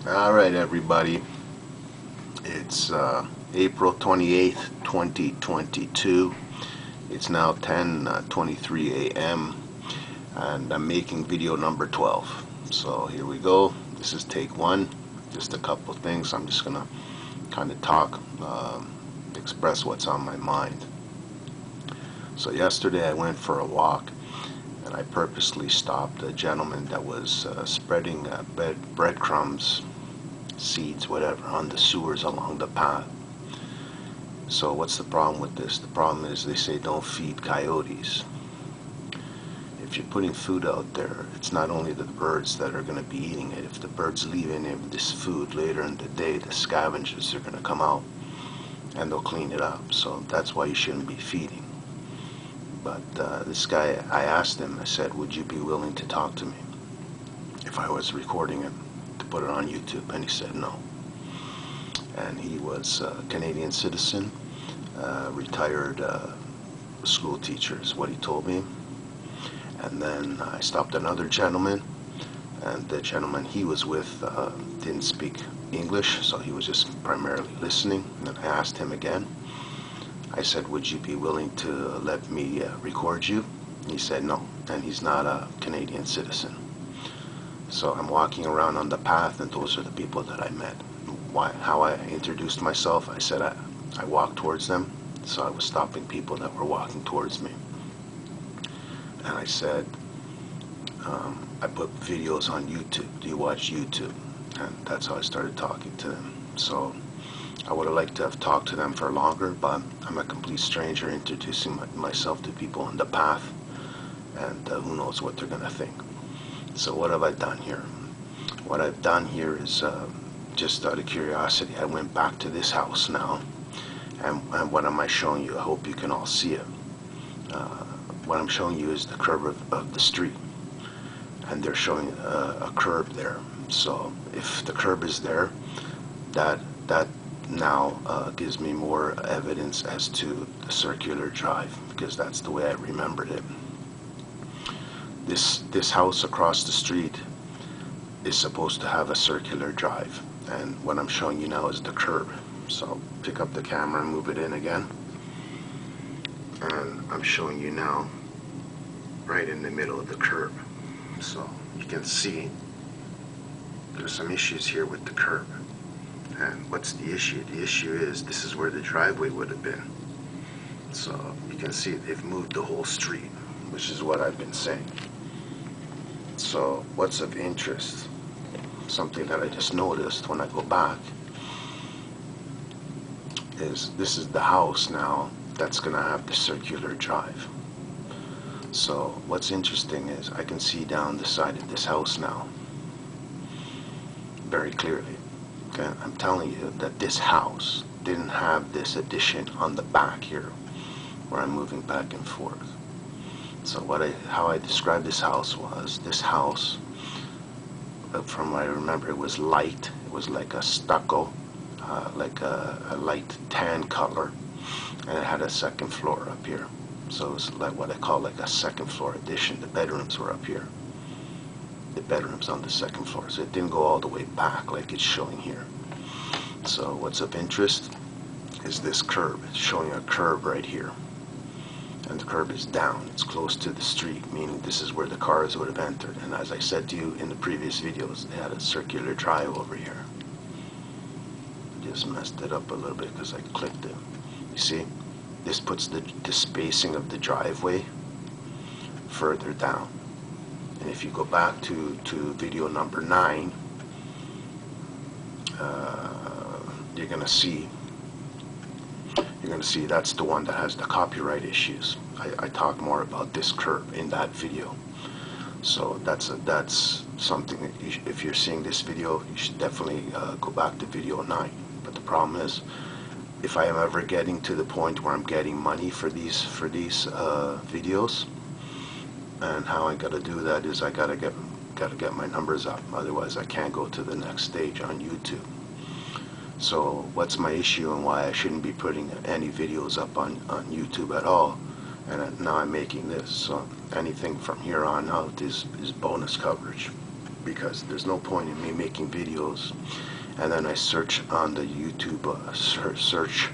All right, everybody. It's April 28th, 2022. It's now 10:23 a.m. and I'm making video number 12. So here we go. This is take one. Just a couple of things. I'm just gonna kind of talk, express what's on my mind. So yesterday I went for a walk and I purposely stopped a gentleman that was spreading breadcrumbs, seeds, whatever, on the sewers along the path. So what's the problem with this? The problem is they say don't feed coyotes. If you're putting food out there, it's not only the birds that are going to be eating it. If the birds leave any of this food later in the day, the scavengers are going to come out and they'll clean it up. So that's why you shouldn't be feeding. But this guy, I asked him, I said, would you be willing to talk to me if I was recording him to put it on YouTube? And he said no. And he was a Canadian citizen, retired school teacher is what he told me. And then I stopped another gentleman, and the gentleman he was with didn't speak English, so he was just primarily listening. And I asked him again. I said, would you be willing to let me record you? He said no, and he's not a Canadian citizen. So I'm walking around on the path, and those are the people that I met. How I introduced myself, I said I walked towards them, so I was stopping people that were walking towards me. And I said, I put videos on YouTube. Do you watch YouTube? And that's how I started talking to them. So I would have liked to have talked to them for longer, but I'm a complete stranger introducing myself to people on the path, and who knows what they're going to think. So what have I done here? What I've done here is just out of curiosity, I went back to this house now, and what am I showing you? I hope you can all see it. What I'm showing you is the curve of the street, and they're showing a curb there. So if the curb is there, that now gives me more evidence as to the circular drive, because that's the way I remembered it. This house across the street is supposed to have a circular drive, and what I'm showing you now is the curb. So I'll pick up the camera and move it in again, and I'm showing you now right in the middle of the curb. So you can see there's some issues here with the curb. And what's the issue? The issue is this is where the driveway would have been. So you can see they've moved the whole street, which is what I've been saying. So what's of interest, something that I just noticed when I go back, is this is the house now that's going to have the circular drive. So what's interesting is I can see down the side of this house now very clearly. Okay, I'm telling you that this house didn't have this addition on the back here where I'm moving back and forth. So how I described this house was, this house, from what I remember, it was light. It was like a stucco, like a light tan color, and it had a second floor up here. So it was like what I call like a second floor addition. The bedrooms were up here. The bedrooms on the second floor. So it didn't go all the way back like it's showing here. So what's of interest is this curb. It's showing a curb right here. And the curb is down. It's close to the street, meaning this is where the cars would have entered. And as I said to you in the previous videos, they had a circular drive over here. Just messed it up a little bit because I clicked it. You see? This puts the spacing of the driveway further down. And if you go back to video number 9, you're gonna see that's the one that has the copyright issues. I talk more about this curb in that video. So that's something that if you're seeing this video, you should definitely go back to video 9. But the problem is, if I am ever getting to the point where I'm getting money for these videos, and how I gotta do that is I gotta get my numbers up. Otherwise, I can't go to the next stage on YouTube. So what's my issue and why I shouldn't be putting any videos up on YouTube at all? And now I'm making this. So anything from here on out is bonus coverage. because there's no point in me making videos and then I search on the YouTube search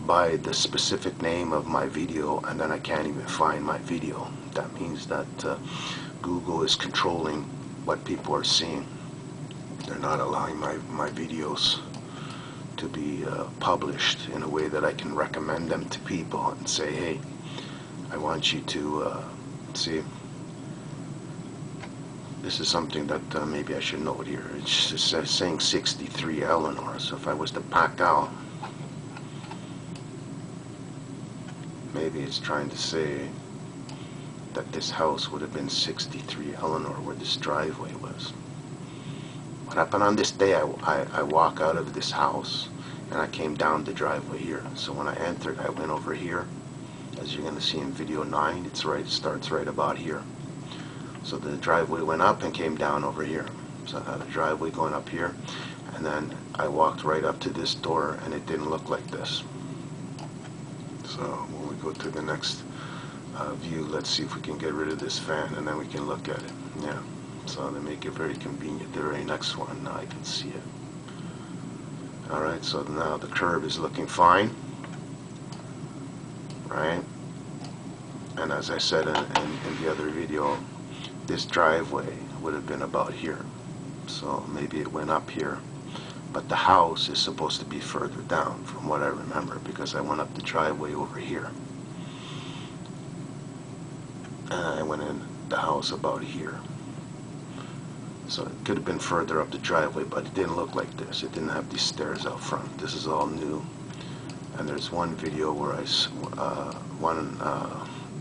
by the specific name of my video, and then I can't even find my video. That means that Google is controlling what people are seeing. They're not allowing my videos to be published in a way that I can recommend them to people and say, hey, I want you to see. This is something that maybe I should note here. It's just saying 63 Eleanor. So if I was to back out, maybe it's trying to say that this house would have been 63 Eleanor, where this driveway was. What happened on this day? I walk out of this house and I came down the driveway here. So when I entered, I went over here. As you're going to see in video 9, it starts right about here. So the driveway went up and came down over here. So I had a driveway going up here, and then I walked right up to this door, and it didn't look like this. So when we go to the next view, let's see if we can get rid of this fan, and then we can look at it. Yeah. So they make it very convenient. The very next one, now I can see it. Alright, so now the curb is looking fine. Right? And as I said in the other video, this driveway would have been about here. So maybe it went up here. But the house is supposed to be further down from what I remember, because I went up the driveway over here. And I went in the house about here. So it could have been further up the driveway, but it didn't look like this. It didn't have these stairs out front. This is all new. And there's one video where one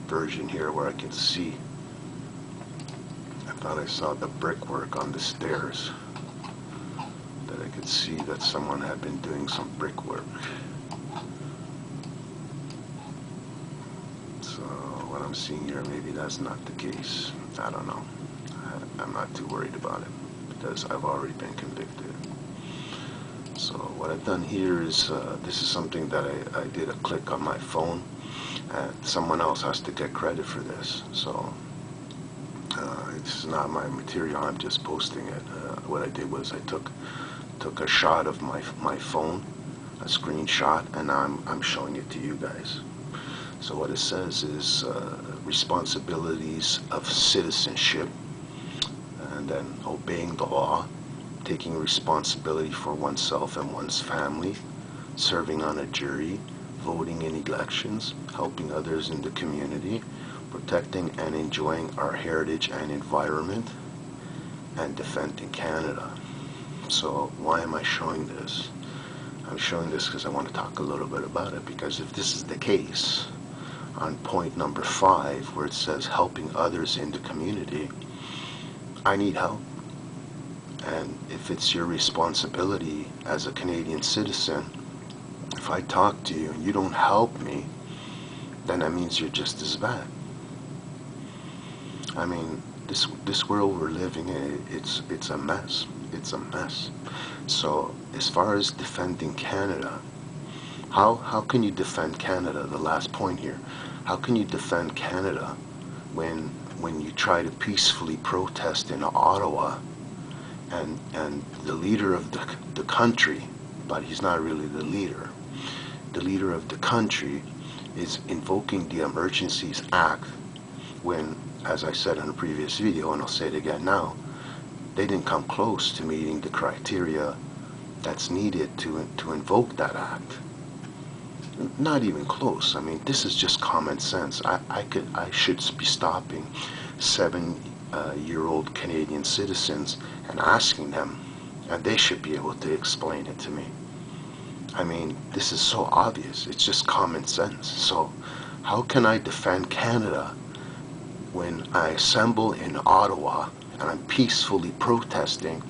version here where I can see, I thought I saw the brickwork on the stairs, that I could see that someone had been doing some brickwork. So what I'm seeing here, maybe that's not the case. I don't know. I'm not too worried about it, because I've already been convicted. So what I've done here is, this is something that I did a click on my phone, and someone else has to get credit for this. So this is not my material, I'm just posting it. What I did was I took a shot of my phone, a screenshot, and I'm showing it to you guys. So what it says is responsibilities of citizenship, and then obeying the law, taking responsibility for oneself and one's family, serving on a jury, voting in elections, helping others in the community, protecting and enjoying our heritage and environment, and defending Canada. So why am I showing this? I'm showing this because I want to talk a little bit about it, because if this is the case, on point number 5, where it says helping others in the community, I need help. And if it's your responsibility as a Canadian citizen, if I talk to you and you don't help me, then that means you're just as bad. I mean, this world we're living in, it's a mess. It's a mess. So as far as defending Canada, how can you defend Canada? The last point here. How can you defend Canada when you try to peacefully protest in Ottawa, and the leader of the country, but he's not really the leader. The leader of the country is invoking the Emergencies Act when, as I said in a previous video, and I'll say it again now, they didn't come close to meeting the criteria that's needed to invoke that act. Not even close. I mean, this is just common sense. I should be stopping 7-year-old Canadian citizens and asking them, and they should be able to explain it to me. I mean, this is so obvious. It's just common sense. So how can I defend Canada when I assemble in Ottawa and I'm peacefully protesting,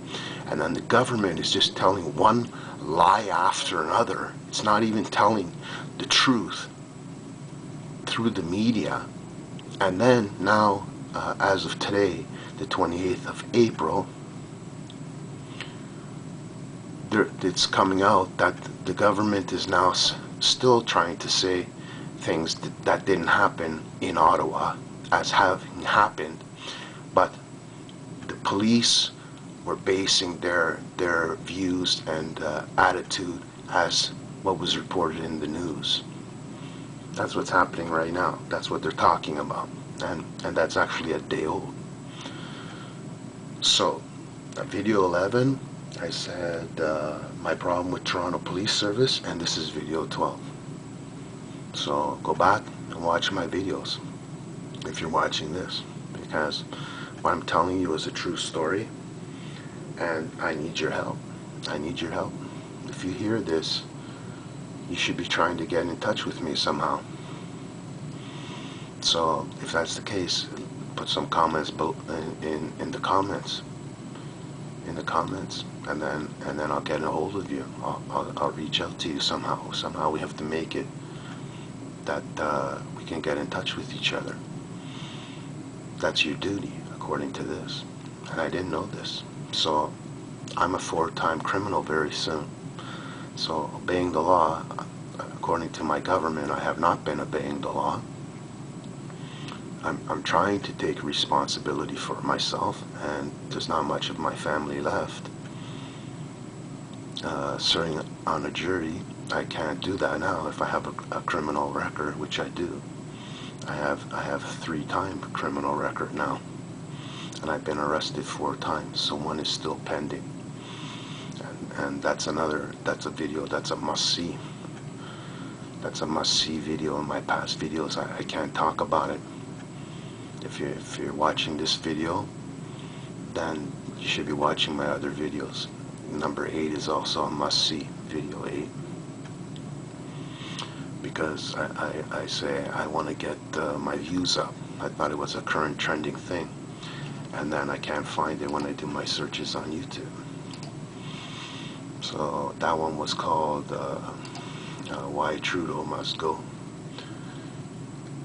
and then the government is just telling one lie after another? It's not even telling the truth through the media. And then now, as of today, the 28th of April, it's coming out that the government is now still trying to say things that didn't happen in Ottawa as having happened, but the police were basing their views and attitude as what was reported in the news. That's what's happening right now. That's what they're talking about, and that's actually a day old. So, video 11, I said my problem with Toronto Police Service, and this is video 12. So go back and watch my videos if you're watching this, because what I'm telling you is a true story, and I need your help. I need your help. If you hear this, you should be trying to get in touch with me somehow. So if that's the case, put some comments in the comments. And then I'll get a hold of you. I'll reach out to you somehow. Somehow we have to make it that we can get in touch with each other. That's your duty, according to this. And I didn't know this. So I'm a 4-time criminal very soon. So obeying the law, according to my government, I have not been obeying the law. I'm trying to take responsibility for myself, and there's not much of my family left. Serving on a jury, I can't do that now if I have a criminal record, which I do. I have a 3-time criminal record now, and I've been arrested 4 times, so one is still pending. And that's a video, that's a must-see. That's a must-see video. In my past videos, I can't talk about it. If you're watching this video, then you should be watching my other videos. Number 8 is also a must-see, video 8. Because I say I want to get my views up. I thought it was a current trending thing. And then I can't find it when I do my searches on YouTube. So that one was called Why Trudeau Must Go.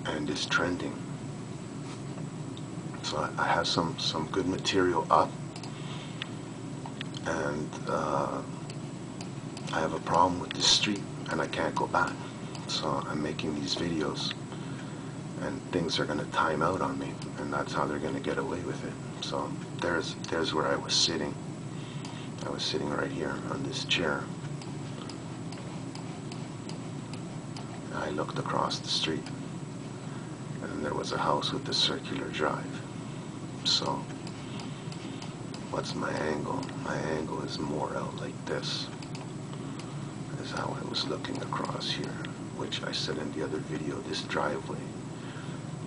And it's trending. So I have some good material up, and I have a problem with this street, and I can't go back. So I'm making these videos, and things are going to time out on me, and that's how they're going to get away with it. So there's where I was sitting. I was sitting right here on this chair. I looked across the street, and there was a house with a circular drive. So, what's my angle? My angle is more out like this. Is how I was looking across here, which I said in the other video, this driveway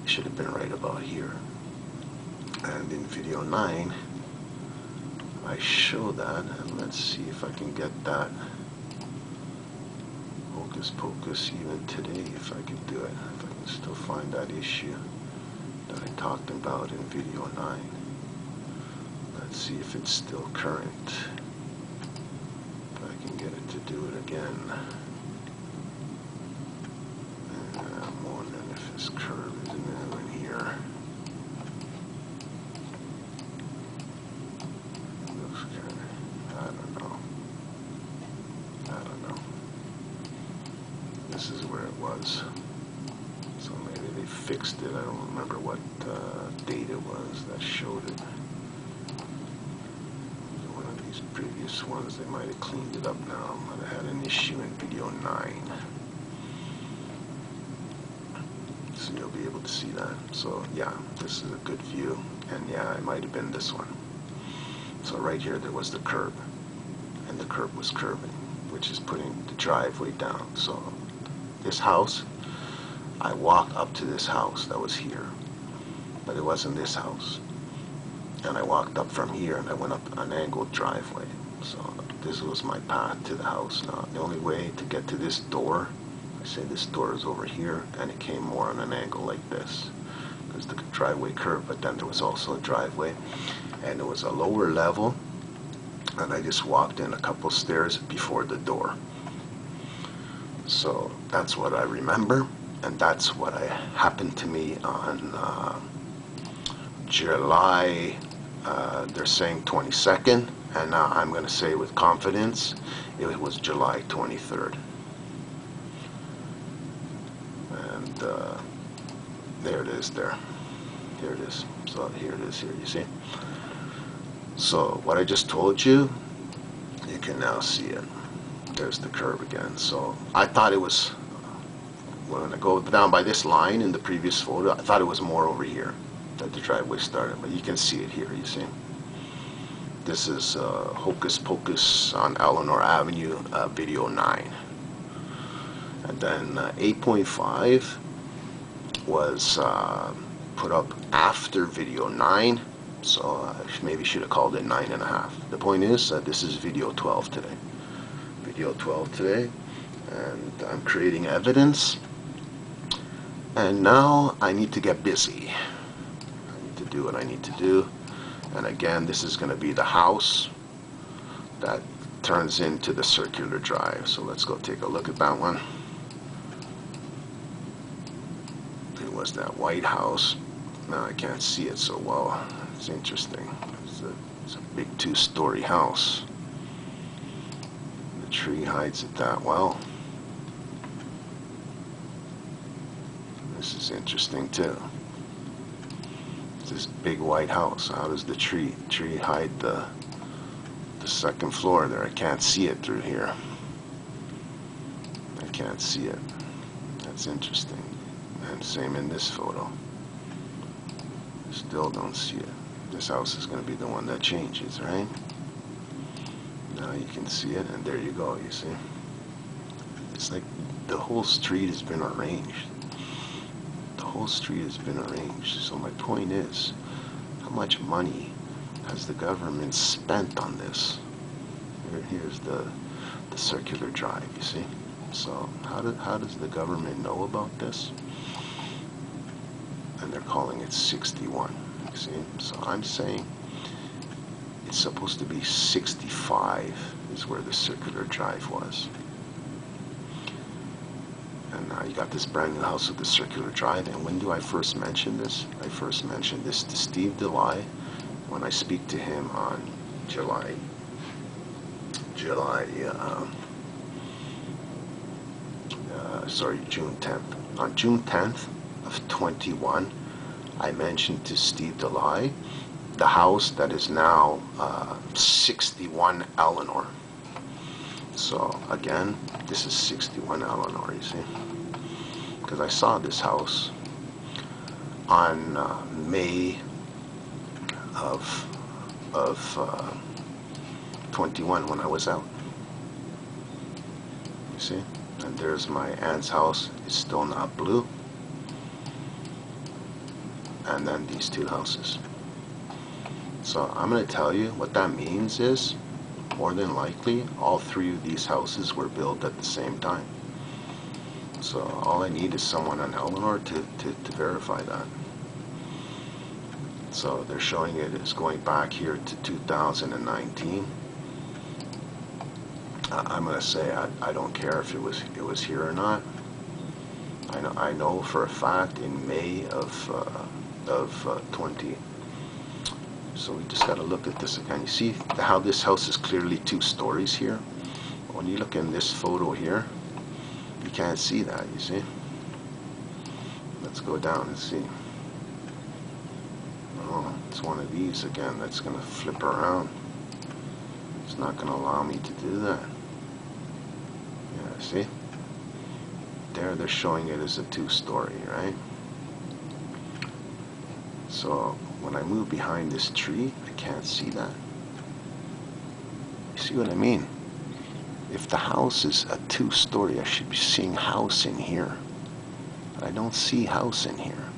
should have been right about here. And in video 9, I show that, and let's see if I can get that hocus pocus even today, if I can do it, if I can still find that issue that I talked about in video 9. Let's see if it's still current. If I can get it to do it again. I'm wondering if this curve is new in here. It looks kind of, I don't know. This is where it was. So maybe they fixed it. I don't remember what date it was that showed it. One of these previous ones, they might have cleaned it up now. Might have had an issue in video 9. So you'll be able to see that. So yeah, this is a good view. And yeah, it might have been this one. So right here there was the curb. And the curb was curving, which is putting the driveway down. So this house, I walked up to this house that was here, but it wasn't this house. And I walked up from here, and I went up an angled driveway. So this was my path to the house. Now, the only way to get to this door, I say this door is over here, and it came more on an angle like this. Because the driveway curved, but then there was also a driveway, and it was a lower level, and I just walked in a couple stairs before the door. So that's what I remember. And that's what happened to me on July, they're saying 22nd, and now I'm going to say with confidence, it was July 23rd. And there it is there. Here it is. So here it is here, you see? So what I just told you, you can now see it. There's the curve again. So I thought it was, when I go down by this line in the previous photo, I thought it was more over here that the driveway started, but you can see it here, you see. This is Hocus Pocus on Eleanor Avenue, video 9. And then 8.5 was put up after video 9, so maybe should have called it 9.5. The point is that this is video 12 today. Video 12 today, and I'm creating evidence. And now I need to get busy. I need to do what I need to do. And again, this is going to be the house that turns into the circular drive. So let's go take a look at that one. It was that white house. Now I can't see it so well. It's interesting. It's a big 2-story house. The tree hides it that well. This is interesting too. It's this big white house. How does the tree hide the second floor there? I can't see it through here. I can't see it. That's interesting. And same in this photo. Still don't see it. This house is going to be the one that changes, right? Now you can see it, and there you go, you see? It's like the whole street has been arranged. The whole street has been arranged. So my point is, how much money has the government spent on this? Here's the circular drive, you see? So how does the government know about this? And they're calling it 61, you see? So I'm saying it's supposed to be 65 is where the circular drive was. And now you got this brand new house with the circular drive. And when do I first mention this? I first mentioned this to Steve DeLay when I speak to him on June 10th. On June 10th of 21, I mentioned to Steve DeLay the house that is now 61 Eleanor. So again, this is 61 Eleanor, you see? Because I saw this house on May of 21 when I was out. You see? And there's my aunt's house. It's still not blue. And then these two houses. So I'm going to tell you what that means is, more than likely, all three of these houses were built at the same time. So all I need is someone on Eleanor to verify that. So they're showing it as going back here to 2019. I'm going to say I don't care if it was here or not. I know for a fact in May of 20. So we just got to look at this again. You see how this house is clearly 2 stories here? When you look in this photo here, you can't see that, you see? Let's go down and see. Oh, it's one of these again that's going to flip around. It's not going to allow me to do that. Yeah, see? There they're showing it as a 2-story, right? So when I move behind this tree, I can't see that. You see what I mean? If the house is a 2-story, I should be seeing house in here. But I don't see house in here.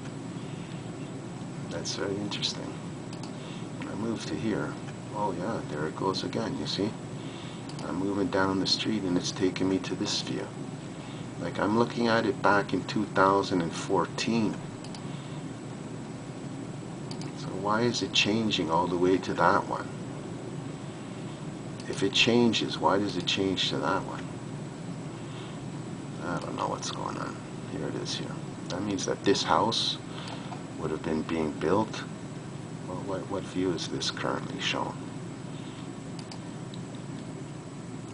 That's very interesting. When I move to here, oh yeah, there it goes again, you see? I'm moving down the street and it's taking me to this view. Like I'm looking at it back in 2014. Why is it changing all the way to that one? If it changes, why does it change to that one? I don't know what's going on. Here it is here. That means that this house would have been being built. Well, what view is this currently shown?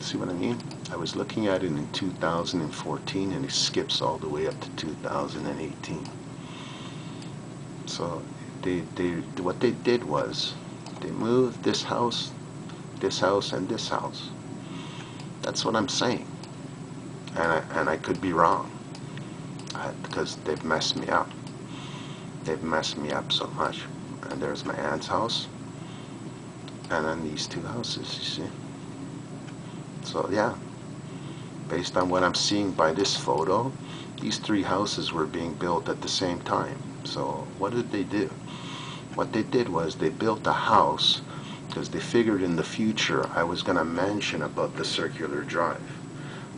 See what I mean? I was looking at it in 2014 and it skips all the way up to 2018. So what they did was They moved this house, and this house. That's what I'm saying. And I could be wrong, because they've messed me up. They've messed me up so much. And there's my aunt's house, and then these two houses, you see. So yeah, based on what I'm seeing by this photo, these three houses were being built at the same time. So what did they do? What they did was they built a house because they figured in the future I was going to mention about the circular drive.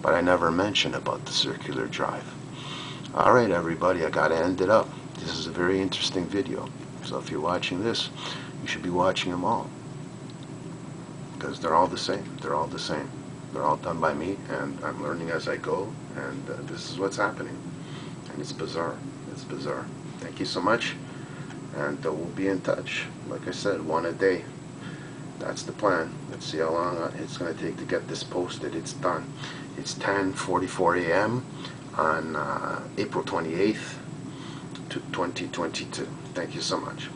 But I never mentioned about the circular drive. Alright everybody, I gotta end it up. This is a very interesting video. So if you're watching this, you should be watching them all. Because they're all the same. They're all the same. They're all done by me, and I'm learning as I go, and this is what's happening. And it's bizarre. It's bizarre. Thank you so much, and we'll be in touch. Like I said, one a day. That's the plan. Let's see how long it's going to take to get this posted. It's done. It's 10:44 a.m. on April 28th, 2022. Thank you so much.